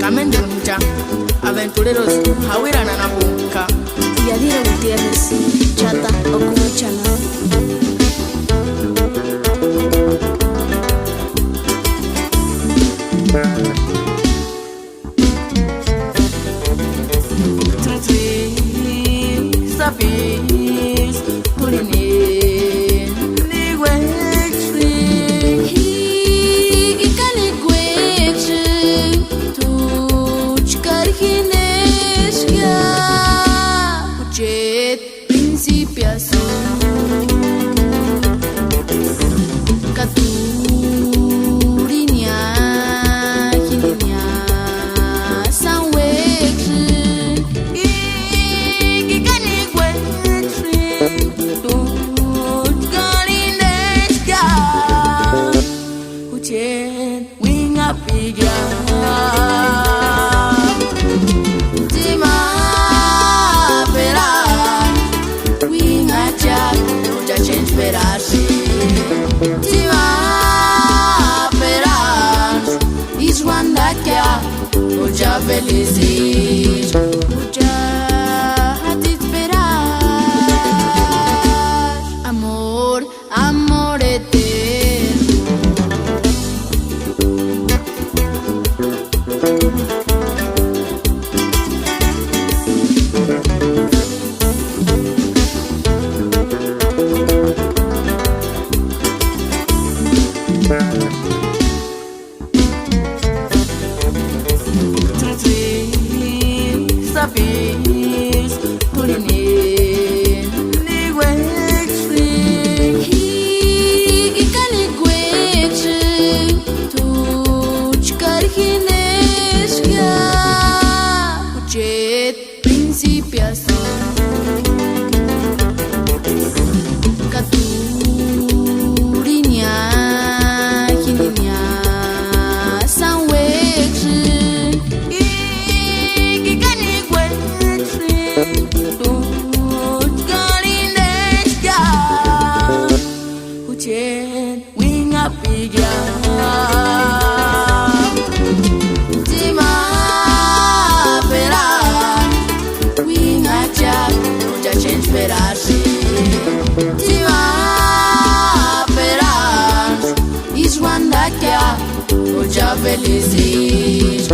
Carmen de Mucha, aventureros, Hawirana Nabuka, Yadira Gutiérrez, Chata Okuchana. Sapis, Purine, Niguexi, Ikaniguexi, Tuch Carginesca, Puchet, Principiação, Caturinia, Quilinia, São Wexi. Felizes, já a te esperar, amor, amor eterno. Sapis, Purine, Niguexi, Ikaniguexi, Tuch Carginesca, Puchet, Principiação, Caturinia, Quilinia, São Wexi. Felizes,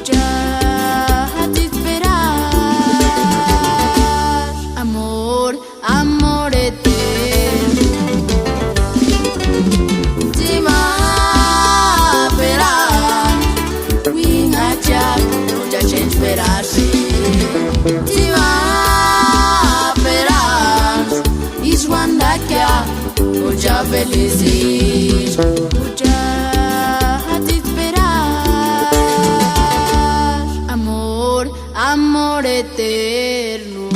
já a te esperar, amor, amor eterno. Tima Esperar, Wingacha, já te esperaste. Tima Esperar, Iswandakia, já felizes, já a te esperar, amor, amor eterno.